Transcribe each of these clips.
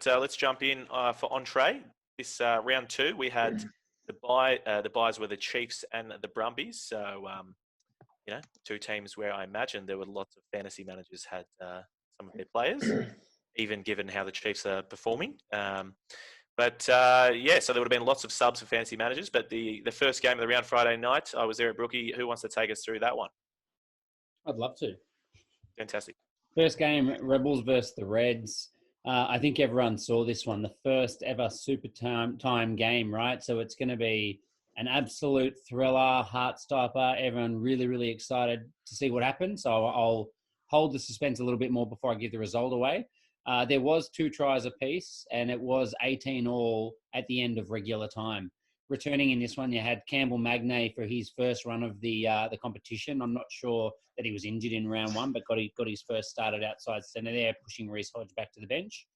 But let's jump in for entree. This round 2, we had the buys were the Chiefs and the Brumbies. So, 2 teams where I imagine there were lots of fantasy managers had some of their players, even given how the Chiefs are performing. So there would have been lots of subs for fantasy managers. But the first game of the round Friday night, I was there at Brookie. Who wants to take us through that one? I'd love to. Fantastic. First game, Rebels versus the Reds. I think everyone saw this one, the first ever super time game, right? So it's going to be an absolute thriller, heart-stopper. Everyone really, really excited to see what happens. So I'll hold the suspense a little bit more before I give the result away. There was 2 tries apiece, and it was 18 all at the end of regular time. Returning in this one, you had Campbell Magnay for his first run of the competition. I'm not sure that he was injured in round 1, but got his first start at outside centre there, pushing Reece Hodge back to the bench.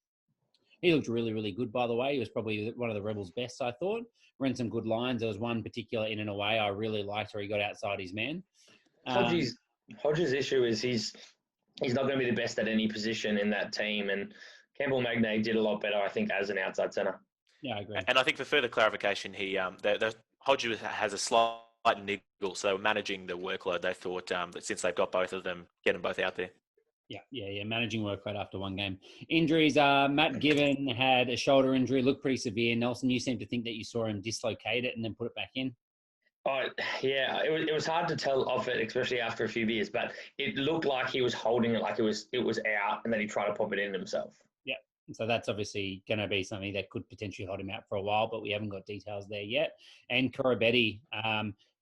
He looked really, really good, by the way. He was probably one of the Rebels' best, I thought. Ran some good lines. There was one particular in and away I really liked where he got outside his man. Hodge's issue is he's not going to be the best at any position in that team, and Campbell Magnay did a lot better, I think, as an outside centre. Yeah, I agree. And I think for further clarification, Hodge has a slight niggle, so they were managing the workload. They thought that since they've got both of them, get them both out there. Yeah. Managing workload after one game. Injuries, Matt Given had a shoulder injury, looked pretty severe. Nelson, you seem to think that you saw him dislocate it and then put it back in. Oh, yeah, it was hard to tell off it, especially after a few beers, but it looked like he was holding it like it was out, and then he tried to pop it in himself. Yeah, so that's obviously going to be something that could potentially hold him out for a while, but we haven't got details there yet. And Korobetti,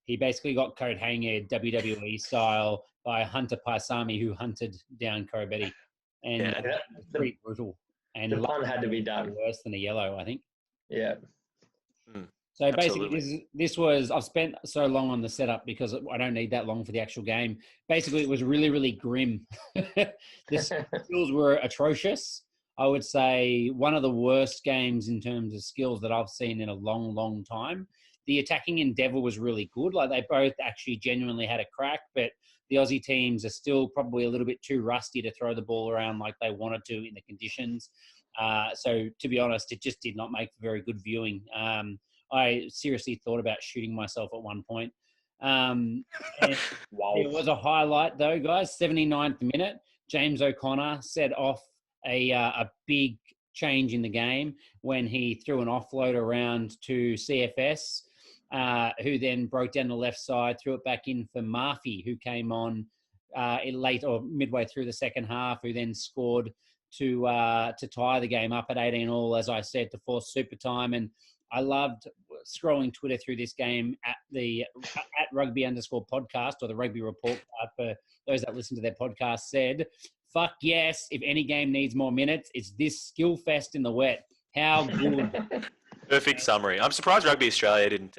he basically got coat hanged WWE style by Hunter Paisami, who hunted down Korobetti. And pretty brutal. And the pun had to be done. Worse than a yellow, I think. Yeah. So basically, this was, I've spent so long on the setup because I don't need that long for the actual game. Basically, it was really, really grim. The skills were atrocious. I would say one of the worst games in terms of skills that I've seen in a long, long time. The attacking endeavour was really good. Like they both actually genuinely had a crack, but the Aussie teams are still probably a little bit too rusty to throw the ball around like they wanted to in the conditions. So to be honest, it just did not make for very good viewing. I seriously thought about shooting myself at one point. It was a highlight though, guys. 79th minute, James O'Connor set off a big change in the game when he threw an offload around to CFS, who then broke down the left side, threw it back in for Murphy, who came on late or midway through the second half, who then scored to tie the game up at 18 all, as I said, to force super time. And I loved scrolling Twitter through this game at rugby_podcast, or the Rugby Report card for those that listen to their podcast, said, "Fuck yes, if any game needs more minutes, it's this skill fest in the wet." How good. Perfect summary. I'm surprised Rugby Australia didn't,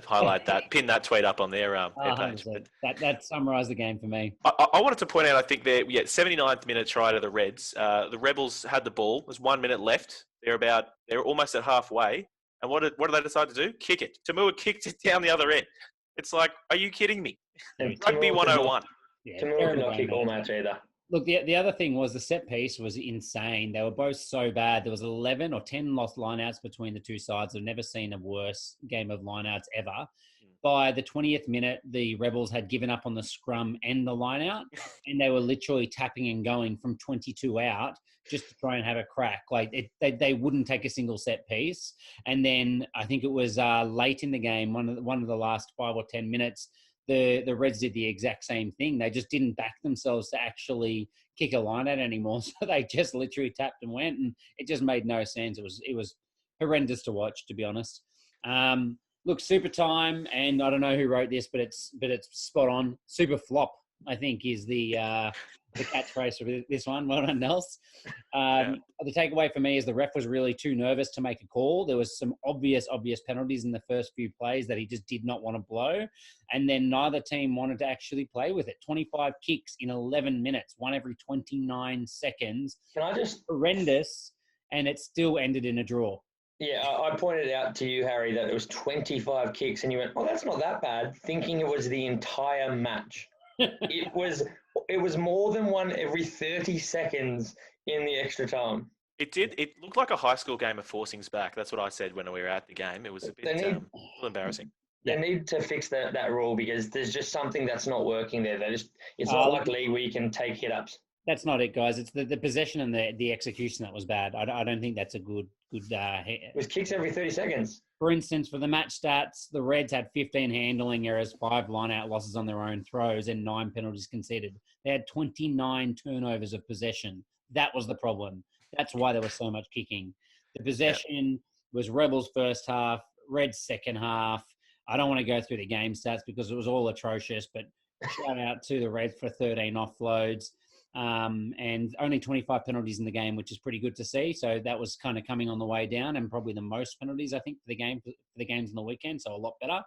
highlight that, pin that tweet up on their page. That summarised the game for me. I wanted to point out, I think 79th minute try to the Reds. The Rebels had the ball. There's 1 minute left. They're almost at halfway. And what did they decide to do? Kick it. Tamua kicked it down the other end. It's like, are you kidding me? Rugby 101. Tamua could not kick all match either. Look, the other thing was the set piece was insane. They were both so bad. There was 11 or 10 lost lineouts between the two sides. I've never seen a worse game of lineouts ever. By the 20th minute, the Rebels had given up on the scrum and the lineout, and they were literally tapping and going from 22 out just to try and have a crack. Like they wouldn't take a single set piece. And then I think it was late in the game, one of the last 5 or 10 minutes, the Reds did the exact same thing. They just didn't back themselves to actually kick a line out anymore. So they just literally tapped and went, and it just made no sense. It was horrendous to watch, to be honest. Look, super time, and I don't know who wrote this, but it's spot on. Super flop, I think, is the catchphrase for this one. Well done, Nels. The takeaway for me is the ref was really too nervous to make a call. There was some obvious penalties in the first few plays that he just did not want to blow. And then neither team wanted to actually play with it. 25 kicks in 11 minutes, one every 29 seconds. Horrendous, and it still ended in a draw. Yeah, I pointed out to you, Harry, that it was 25 kicks, and you went, "Oh, that's not that bad," thinking it was the entire match. It was more than one every 30 seconds in the extra time. It did. It looked like a high school game of forcings back. That's what I said when we were at the game. It was a bit They need a little embarrassing. they need to fix that rule because there's just something that's not working there. It's not Uh, like league where you can take hit ups. That's not it, guys. It's the possession and the execution that was bad. I don't think that's a good. It was kicks every 30 seconds. For instance, for the match stats, the Reds had 15 handling errors, 5 line-out losses on their own throws, and 9 penalties conceded. They had 29 turnovers of possession. That was the problem. That's why there was so much kicking. The possession was Rebels first half, Reds second half. I don't want to go through the game stats because it was all atrocious, but shout out to the Reds for 13 offloads. And only 25 penalties in the game, which is pretty good to see. So that was kind of coming on the way down, and probably the most penalties I think for the games on the weekend. So a lot better.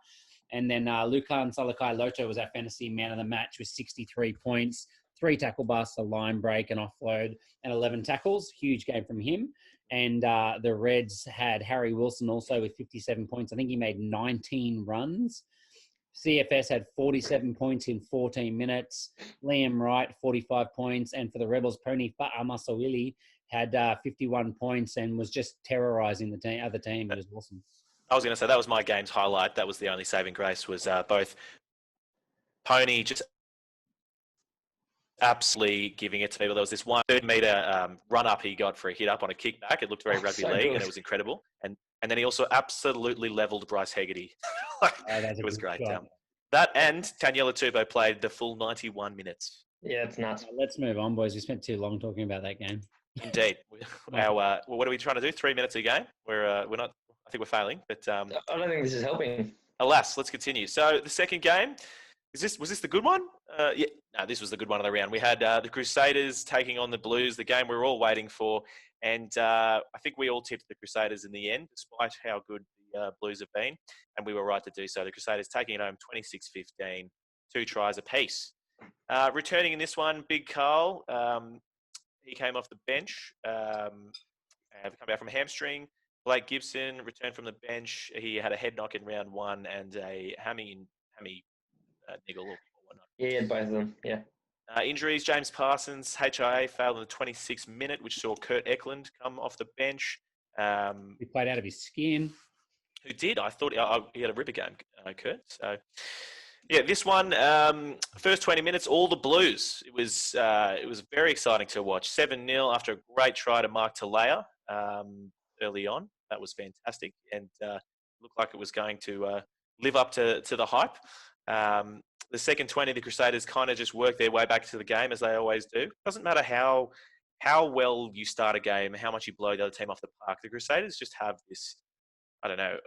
And then Lukan Salakai Loto was our fantasy man of the match with 63 points, 3 tackle busts, a line break, an offload, and 11 tackles. Huge game from him. And the Reds had Harry Wilson also with 57 points. I think he made 19 runs. CFS had 47 points in 14 minutes. Liam Wright, 45 points. And for the Rebels, Pony Fa'amasawili had 51 points and was just terrorising the other team. It was awesome. I was going to say that was my game's highlight. That was the only saving grace was both Pony just absolutely giving it to people. There was this 100-metre run-up he got for a hit-up on a kickback. It looked very rugby league, and it was incredible. And then he also absolutely levelled Bryce Hegarty. It was great. That and Taniela Tupou played the full 91 minutes. Yeah, it's nuts. Let's move on, boys. We spent too long talking about that game. Indeed. What are we trying to do? 3 minutes a game? We're not. I think we're failing. But I don't think this is helping. Alas, let's continue. So the second game. Was this the good one? Yeah, no, this was the good one of the round. We had the Crusaders taking on the Blues, the game we were all waiting for. And I think we all tipped the Crusaders in the end, despite how good the Blues have been. And we were right to do so. The Crusaders taking it home 26-15, 2 tries apiece. Returning in this one, Big Carl. He came off the bench, come back from a hamstring. Blake Gibson returned from the bench. He had a head knock in round 1 and a hammy niggle or whatnot. Yeah, both of them, yeah. Injuries, James Parsons, HIA failed in the 26th minute, which saw Kurt Eklund come off the bench. He played out of his skin. Who did? I thought he had a ripper game, Kurt. So, yeah, this one, first 20 minutes, all the Blues. It was very exciting to watch. 7-0 after a great try to Mark Talea early on. That was fantastic and looked like it was going to live up to the hype. The second 20, the Crusaders kind of just worked their way back to the game as they always do. Doesn't matter how well you start a game, how much you blow the other team off the park. The Crusaders just have this, I don't know,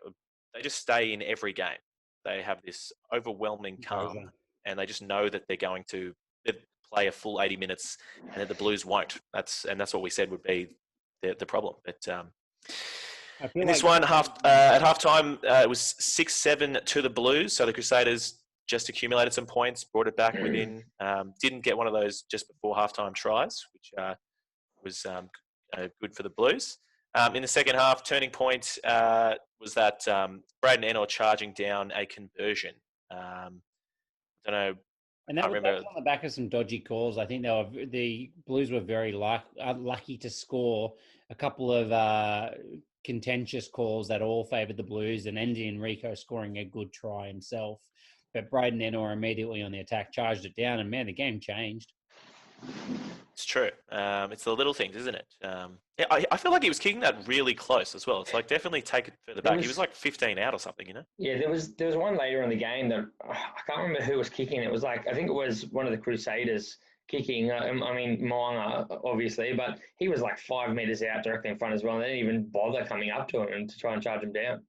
they just stay in every game. They have this overwhelming calm, and they just know that they're going to play a full 80 minutes, and that the Blues won't. That's what we said would be the problem. But in this one, at halftime, it was 6-7 to the Blues. So the Crusaders just accumulated some points, brought it back within. Didn't get one of those just before halftime tries, which was good for the Blues. In the second half, turning point was that Braden Ennor charging down a conversion. I don't know. And that was on the back of some dodgy calls. I think the Blues were very lucky to score a couple of contentious calls that all favoured the Blues, and ended in Rico scoring a good try himself. But Braden Ennor immediately on the attack charged it down, and man, the game changed. It's true. It's the little things, isn't it? Yeah, I feel like he was kicking that really close as well. It's like definitely take it further back. He was like 15 out or something, you know? Yeah, there was one later in the game that I can't remember who was kicking. It was like, I think it was one of the Crusaders kicking. I mean, Moanga, obviously, but he was like 5 metres out directly in front as well. And they didn't even bother coming up to him and to try and charge him down.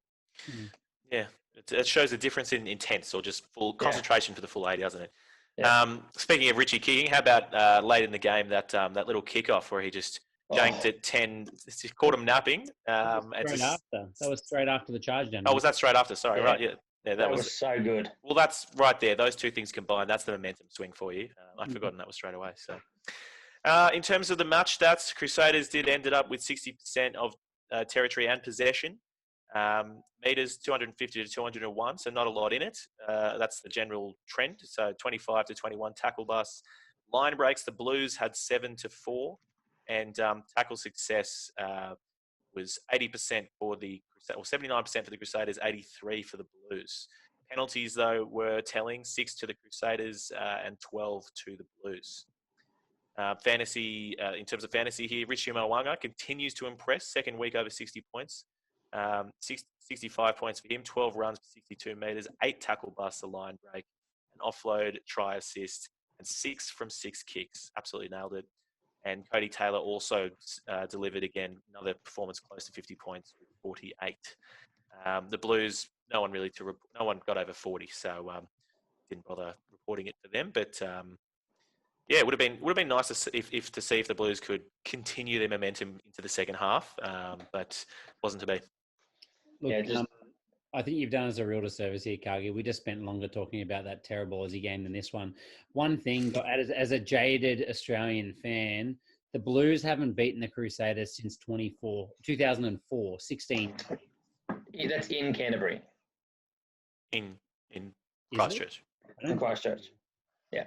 Yeah, it shows a difference in intense or just full concentration for the full 80, doesn't it? Yeah. Speaking of Richie kicking, how about late in the game that little kickoff where he just janked it 10, caught him napping. That was straight after the charge down. Oh, was that straight after? Sorry, right, yeah. That was so good. Well, that's right there. Those two things combined, that's the momentum swing for you. I'd forgotten that was straight away. So, in terms of the match stats, Crusaders ended up with 60% of territory and possession. Meters 250 to 201, so not a lot in it. That's the general trend. So 25 to 21 tackle busts. Line breaks, the Blues had 7 to 4. and tackle success was 80% for the or 79% for the Crusaders, 83% for the Blues. Penalties, though, were telling, 6 to the Crusaders and 12 to the Blues. Fantasy, in terms of fantasy here, Richie Mo'unga continues to impress. Second week over 60 points. 65 points for him, 12 runs for 62 metres, 8 tackle busts, a line break, an offload, try assist, and 6 from 6 kicks. Absolutely nailed it. And Cody Taylor also delivered again another performance close to 50 points with 48. The Blues, no one got over 40, so didn't bother reporting it for them. But yeah, it would have been nice to see if the Blues could continue their momentum into the second half, but wasn't to be. Look, I think you've done us a real disservice here, Kagi. We just spent longer talking about that terrible Aussie game than this one. One thing, as a jaded Australian fan, the Blues haven't beaten the Crusaders since 2004, 16. Yeah, that's in Canterbury. In Christchurch. In Christchurch. Yeah.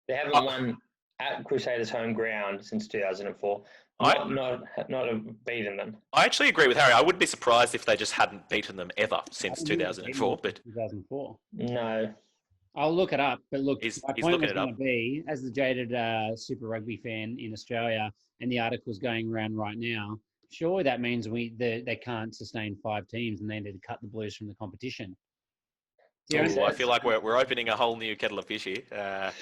They haven't won at Crusaders' home ground since 2004. Not beaten them. I actually agree with Harry. I wouldn't be surprised if they just hadn't beaten them ever since 2004. But 2004. No. I'll look it up. But look, my point was going to be, as the jaded Super Rugby fan in Australia, and the article's going around right now, surely that means they can't sustain 5 teams and they need to cut the Blues from the competition. I feel like we're opening a whole new kettle of fish here.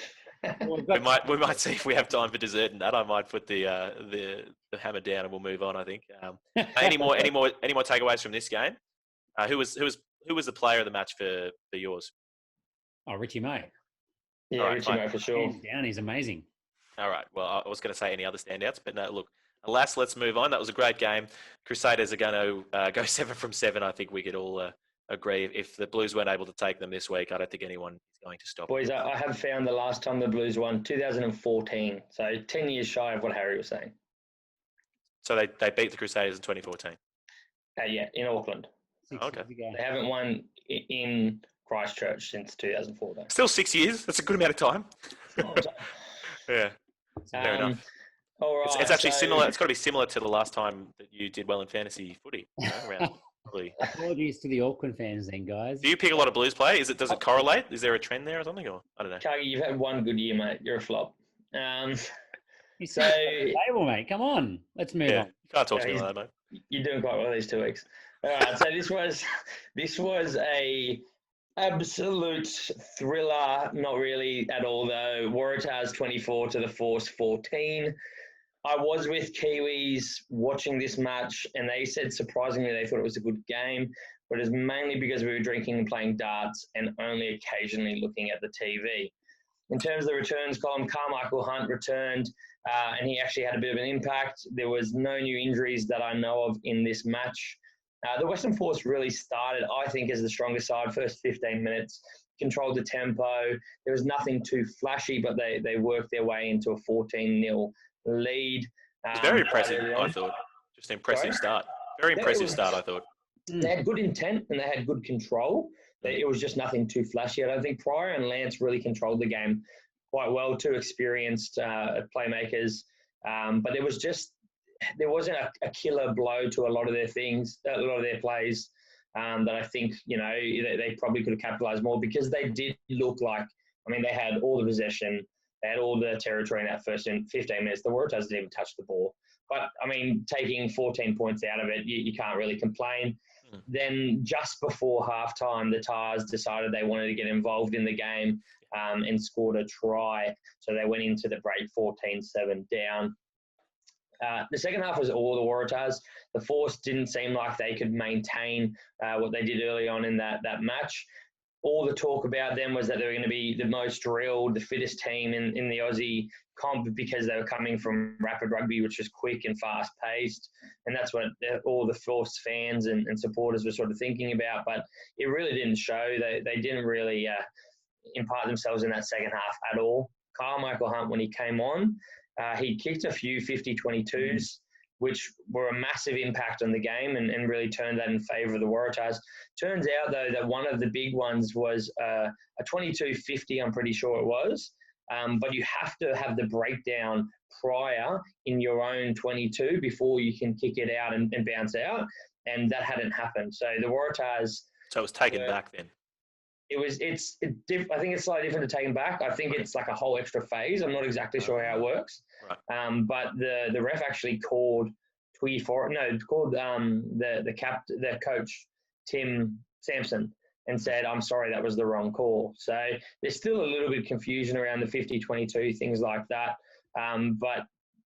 We might see if we have time for dessert and that. I might put the hammer down and we'll move on. I think. Any more takeaways from this game? Who was the player of the match for yours? Oh, Richie May. Yeah, right, Richie May for sure. Hands down, he's amazing. All right. Well, I was going to say any other standouts, but no. Look, alas, let's move on. That was a great game. Crusaders are going to go 7 from 7. I think we could all agree. If the Blues weren't able to take them this week, I don't think anyone is going to stop. Boys, I have found the last time the Blues won 2014, so 10 years shy of what Harry was saying. So they beat the Crusaders in 2014? Yeah, in Auckland. Okay. They haven't won in Christchurch since 2004, though. Still 6 years. That's a good amount of time. Yeah, fair enough. All right, it's actually similar. It's got to be similar to the last time that you did well in fantasy footy. Around probably. Apologies to the Auckland fans, then, guys. Do you pick a lot of Blues play? Does it correlate? Is there a trend there or something? Or I don't know. Kagi, you've had one good year, mate. You're a flop. So table, mate. Come on, let's move on. You can't talk to me like that, mate. You're doing quite well these 2 weeks. All right, so this was a absolute thriller. Not really at all, though. Waratahs 24 to the Force 14. I was with Kiwis watching this match, and they said surprisingly they thought it was a good game, but it was mainly because we were drinking and playing darts and only occasionally looking at the TV. In terms of the returns column, Carmichael Hunt returned, and he actually had a bit of an impact. There was no new injuries that I know of in this match. The Western Force really started, I think, as the strongest side. First 15 minutes, controlled the tempo. There was nothing too flashy, but they worked their way into a 14-0 lead. It's very impressive, I thought. Just an impressive start. Very impressive start, I thought. They had good intent and they had good control. It was just nothing too flashy. I don't think Pryor and Lance really controlled the game quite well. 2 experienced playmakers. But there wasn't a killer blow to a lot of their things, a lot of their plays that I think, they probably could have capitalised more, because they did look like, they had all the possession. They had all the territory in that first 15 minutes. The Waratahs didn't even touch the ball. But, taking 14 points out of it, you can't really complain. Then just before halftime, the Tars decided they wanted to get involved in the game and scored a try. So they went into the break 14-7 down. The second half was all the Waratahs. The Force didn't seem like they could maintain what they did early on in that match. All the talk about them was that they were going to be the most drilled, the fittest team in the Aussie comp, because they were coming from rapid rugby, which is quick and fast-paced. And that's what all the Force fans and supporters were sort of thinking about. But it really didn't show. They didn't really impart themselves in that second half at all. Carmichael Hunt, when he came on, he kicked a few 50-22s, which were a massive impact on the game and really turned that in favour of the Waratahs. Turns out, though, that one of the big ones was a 22-50, I'm pretty sure it was. But you have to have the breakdown prior in your own 22 before you can kick it out and bounce out, and that hadn't happened. So the Waratahs. So it was taken back then. I think it's slightly different to taking back. I think it's like a whole extra phase. I'm not exactly sure how it works. Right. But the ref actually called the coach Tim Sampson and said, "I'm sorry, that was the wrong call." So there's still a little bit of confusion around the 50-22, things like that. But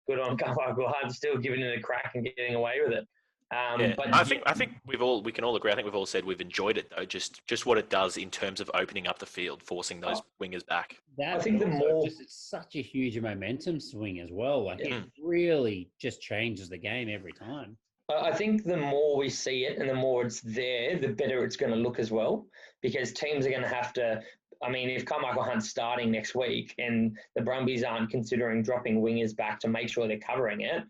good on Carmichael Hunt still giving it a crack and getting away with it. But I think we can all agree. I think we've all said we've enjoyed it though. Just what it does in terms of opening up the field, forcing those wingers back. I think it's such a huge momentum swing as well. Like it really just changes the game every time. I think the more we see it and the more it's there, the better it's going to look as well, because teams are going to have to. I mean, if Carmichael Hunt's starting next week and the Brumbies aren't considering dropping wingers back to make sure they're covering it,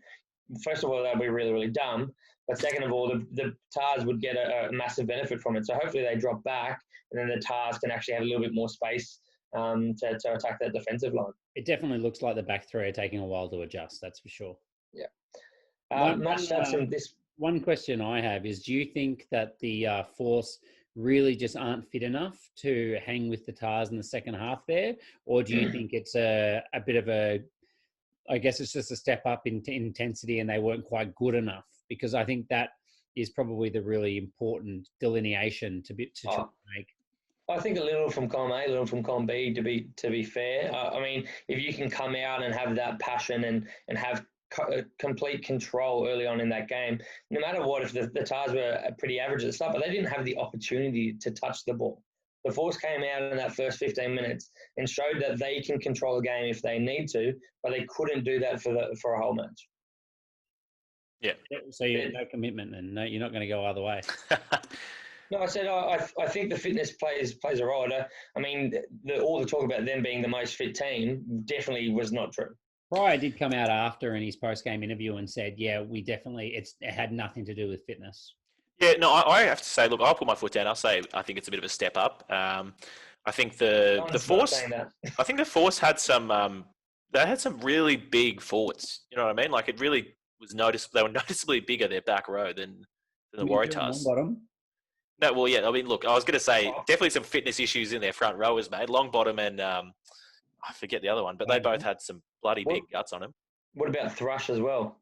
first of all, that'd be really, really dumb. But second of all, the Tars would get a massive benefit from it. So hopefully they drop back, and then the Tars can actually have a little bit more space to attack that defensive line. It definitely looks like the back three are taking a while to adjust, that's for sure. Yeah. One question I have is, do you think that the Force really just aren't fit enough to hang with the Tars in the second half there? Or do you think it's a bit of I guess it's just a step up in intensity and they weren't quite good enough? Because I think that is probably the really important delineation to try to make. I think a little from column A, a little from column B, to be fair. I mean, if you can come out and have that passion and have complete control early on in that game, no matter what, if the Tars were pretty average at the start, but they didn't have the opportunity to touch the ball. The Force came out in that first 15 minutes and showed that they can control the game if they need to, but they couldn't do that for a whole match. Yeah. So you have no commitment, and no, you're not going to go either way. No, I said I think the fitness plays a role. I mean, all the talk about them being the most fit team definitely was not true. Pryor did come out after in his post-game interview and said, "Yeah, it had nothing to do with fitness." Yeah, no, I have to say, look, I'll put my foot down. I'll say I think it's a bit of a step up. I think the Force. I think the Force had some. They had some really big forwards. You know what I mean? Like it really was noticed. They were noticeably bigger their back row than the Waratahs. No, well, yeah. I mean, look, I was going to say definitely some fitness issues in their front rowers, mate. Longbottom and I forget the other one, but they both had some bloody big guts on them. What about Thrush as well?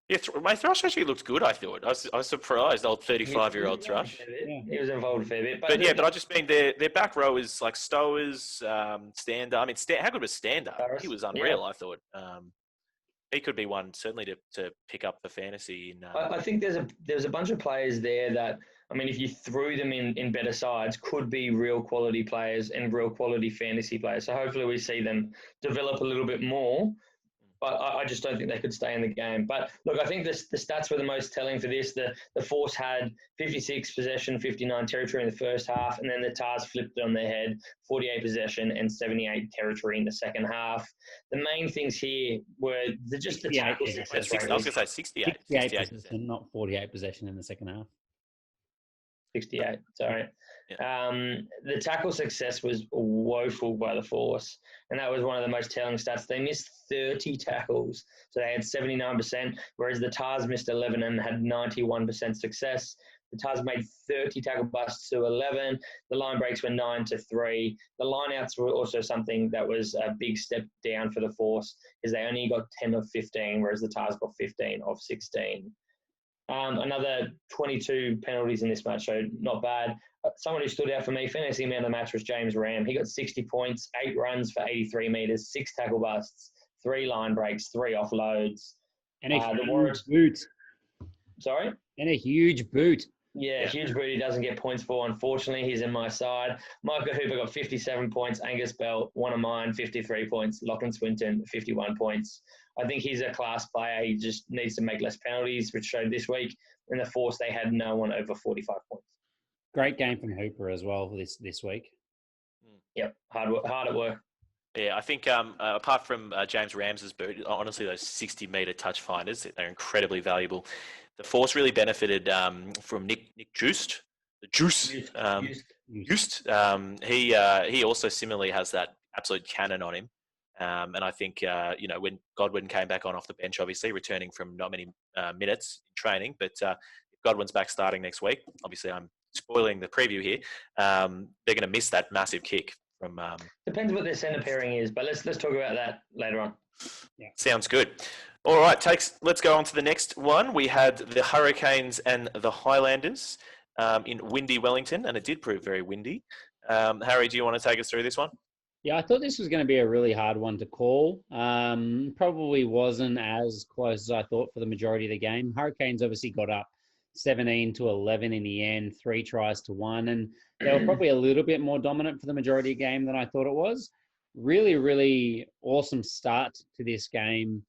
Yeah, my Thrush actually looked good, I thought. I was surprised, old 35-year-old Thrush. Yeah, he was involved a fair bit. But I just mean their back row is like Stowers, Stander. I mean, how good was Stander? He was unreal, I thought. He could be one, certainly, to pick up for fantasy. I think there's a bunch of players there that, I mean, if you threw them in better sides, could be real quality players and real quality fantasy players. So hopefully we see them develop a little bit more. But I just don't think they could stay in the game. But look, I think the stats were the most telling for this. The Force had 56 possession, 59 territory in the first half, and then the Tars flipped it on their head, 48 possession and 78 territory in the second half. The main things here were just the tackle success rate. I was going to say 68. 68 possession, not 48 possession in the second half. 68, sorry. Yeah. The tackle success was woeful by the Force, and that was one of the most telling stats. They missed 30 tackles, so they had 79%, whereas the Tars missed 11 and had 91% success. The Tars made 30 tackle busts to 11. The line breaks were 9-3. The lineouts were also something that was a big step down for the Force, because they only got 10 of 15, whereas the Tars got 15 of 16. Another 22 penalties in this match, so not bad. Someone who stood out for me, fantasy man of the match, was James Ram. He got 60 points, 8 runs for 83 metres, 6 tackle busts, 3 line breaks, 3 offloads. And a huge boot. Sorry? And a huge boot. Yeah, huge boot he doesn't get points for, unfortunately. He's in my side. Micah Hooper got 57 points. Angus Bell, one of mine, 53 points. Lachlan Swinton, 51 points. I think he's a class player. He just needs to make less penalties, which showed this week. In the Force, they had no one over 45 points. Great game from Hooper as well this week. Yep, hard at work. Yeah, I think apart from James Rams's boot, honestly, those 60-metre touch finders, they're incredibly valuable. The Force really benefited from Nick Juiced. The Juice. Juiced. He also similarly has that absolute cannon on him. And I think, when Godwin came back on off the bench, obviously returning from not many minutes in training, but if Godwin's back starting next week, obviously I'm spoiling the preview here, they're going to miss that massive kick from... Depends what their centre pairing is, but let's talk about that later on. Yeah. Sounds good. All right, let's go on to the next one. We had the Hurricanes and the Highlanders in windy Wellington, and it did prove very windy. Harry, do you want to take us through this one? Yeah, I thought this was going to be a really hard one to call. Probably wasn't as close as I thought for the majority of the game. Hurricanes obviously got up 17-11 in the end, 3 tries to 1, and they were probably a little bit more dominant for the majority of the game than I thought it was. Really, really awesome start to this game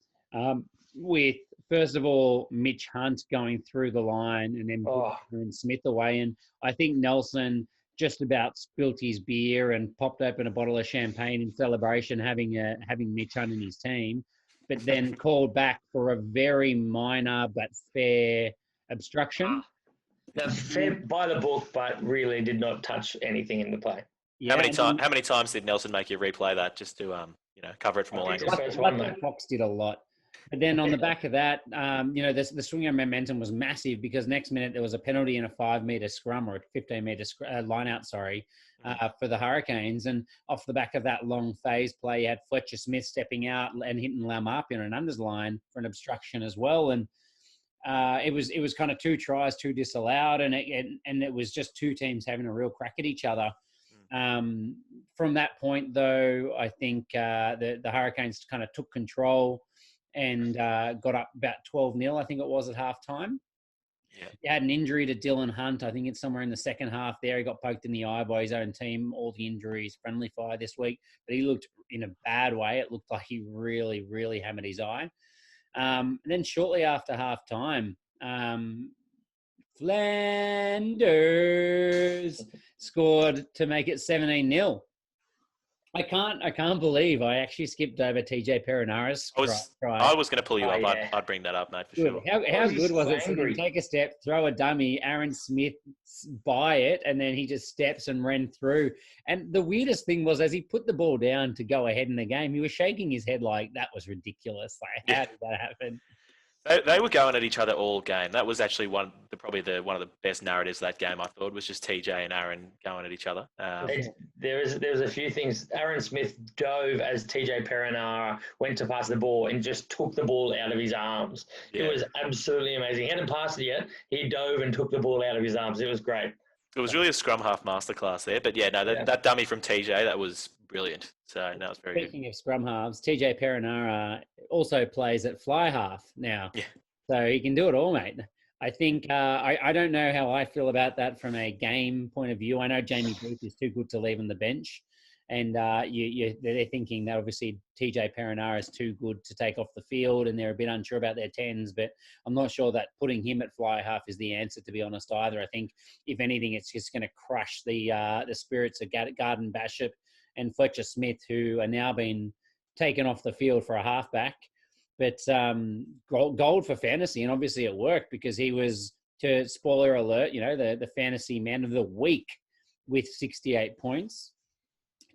with, first of all, Mitch Hunt going through the line and then putting Smith away. And I think Nelson just about spilt his beer and popped open a bottle of champagne in celebration having Mitch Hunt in his team, but then called back for a very minor but fair obstruction. Now, fair by the book, but really did not touch anything in the play. Yeah, how many times did Nelson make you replay that just to cover it from all angles? Fox did a lot. But then on the back of that, the swing of momentum was massive because next minute there was a penalty and a 5-metre scrum or a 15-metre line out, for the Hurricanes. And off the back of that long phase play, you had Fletcher Smith stepping out and hitting Lamarpian an underline for an obstruction as well. And it was kind of 2 tries, 2 disallowed, and it was just 2 teams having a real crack at each other. From that point, though, I think the Hurricanes kind of took control and got up about 12-0, I think it was, at halftime. Yeah. He had an injury to Dylan Hunt. I think it's somewhere in the second half there. He got poked in the eye by his own team, all the injuries, friendly fire this week. But he looked in a bad way. It looked like he really, really hammered his eye. And then shortly after halftime, Flanders scored to make it 17-0. I can't believe I actually skipped over TJ Perinara's try. I was going to pull you up. Yeah. I'd bring that up, mate, for sure. How good was it? So he take a step, throw a dummy, Aaron Smith by it, and then he just steps and ran through. And the weirdest thing was, as he put the ball down to go ahead in the game, he was shaking his head like that was ridiculous. Like, how did that happen? They were going at each other all game. That was actually one of the best narratives of that game, I thought, was just TJ and Aaron going at each other. There was a few things. Aaron Smith dove as TJ Perinara went to pass the ball and just took the ball out of his arms. Yeah. It was absolutely amazing. He hadn't passed it yet. He dove and took the ball out of his arms. It was great. It was really a scrum half masterclass there. But that dummy from TJ, that was brilliant. So that was very good. Speaking of scrum halves, TJ Perinara also plays at fly half now. Yeah. So he can do it all, mate. I think I don't know how I feel about that from a game point of view. I know Jamie Booth is too good to leave on the bench. And they're thinking that obviously TJ Perinara is too good to take off the field, and they're a bit unsure about their 10s. But I'm not sure that putting him at fly half is the answer, to be honest, either. I think, if anything, it's just going to crush the spirits of Garden Bishop and Fletcher Smith, who are now being taken off the field for a halfback. But gold for fantasy, and obviously it worked because he was, to spoiler alert, the fantasy man of the week with 68 points.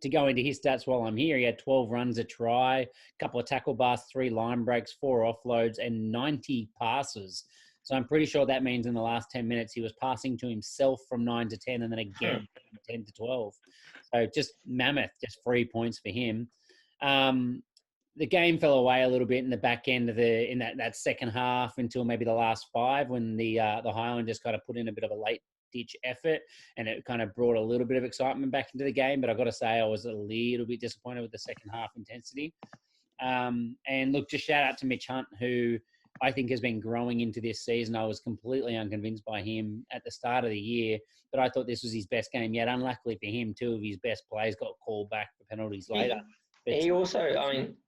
To go into his stats while I'm here, he had 12 runs a try, a couple of tackle busts, 3 line breaks, 4 offloads, and 90 passes. So I'm pretty sure that means in the last 10 minutes he was passing to himself from 9 to 10 and then again from 10 to 12. So just mammoth, just 3 points for him. The game fell away a little bit in the back end of in that second half until maybe the last 5, when the Highlanders kind of put in a bit of a late-ditch effort, and it kind of brought a little bit of excitement back into the game. But I've got to say I was a little bit disappointed with the second half intensity. And look, just shout out to Mitch Hunt, who I think has been growing into this season. I was completely unconvinced by him at the start of the year, but I thought this was his best game yet. Unluckily for him, 2 of his best plays got called back for penalties later. But he also,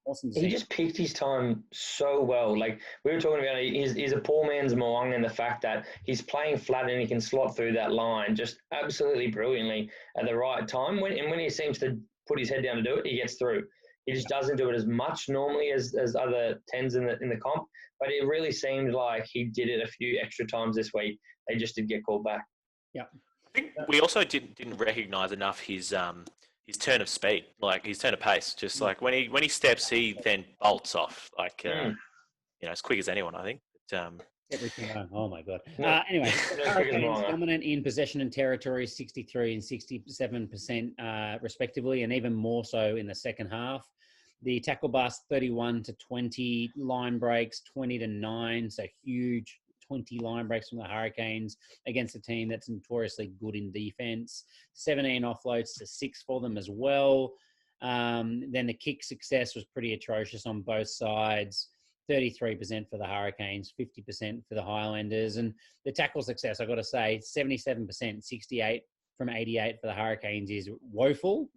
awesome he just picked his time so well. Like we were talking about, he's a poor man's Moong, and the fact that he's playing flat and he can slot through that line just absolutely brilliantly at the right time. When he seems to put his head down to do it, he gets through. He just doesn't do it as much normally as other 10s in the comp, but it really seemed like he did it a few extra times this week. They just did get called back. Yeah. I think we also didn't recognise enough his his turn of speed, like his turn of pace. Just like when he steps, he then bolts off like as quick as anyone, I think. But, Everything. Oh my God. No. Anyway, No Hurricanes Moanga. dominant in possession and territory, 63 and 67% respectively, and even more so in the second half. The tackle bust 31-20, line breaks 20-9, so huge 20 line breaks from the Hurricanes against a team that's notoriously good in defense. 17 offloads to 6 for them as well. Then the kick success was pretty atrocious on both sides. 33% for the Hurricanes, 50% for the Highlanders. And the tackle success, I've got to say, 77%, 68 from 88 for the Hurricanes is woeful.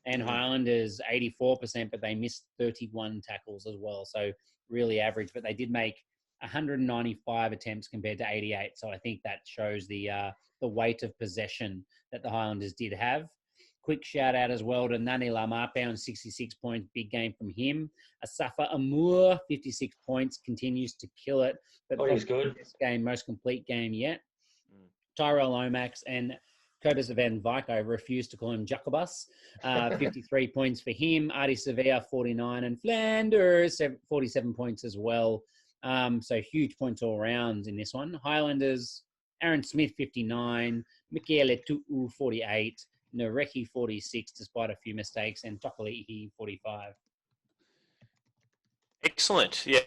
And Highlanders, 84%, but they missed 31 tackles as well. So really average, but they did make 195 attempts compared to 88. So I think that shows the weight of possession that the Highlanders did have. Quick shout out as well to Nani Lamape on 66 points. Big game from him. Asafa Amour, 56 points, continues to kill it. But he's good. Best game, most complete game yet. Tyrell Lomax and Curtis Van Vyk, I refuse to call him Jacobus. 53 points for him. Artie Sevilla, 49. And Flanders, 47 points as well. So huge points all round in this one. Highlanders, Aaron Smith, 59. Michaele Tu'u, 48. Nareki, 46, despite a few mistakes. And Tokalihi, 45. Excellent. Yeah.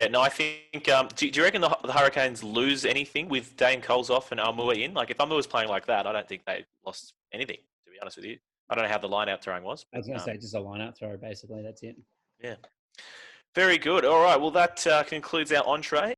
No, I think. Do you reckon the Hurricanes lose anything with Dane Coles off and Aumua in? Like, if Aumua was playing like that, I don't think they lost anything, to be honest with you. I don't know how the line-out throwing was. I was going to say just a line-out throw, basically. That's it. Yeah. Very good. All right. Well, that concludes our entree.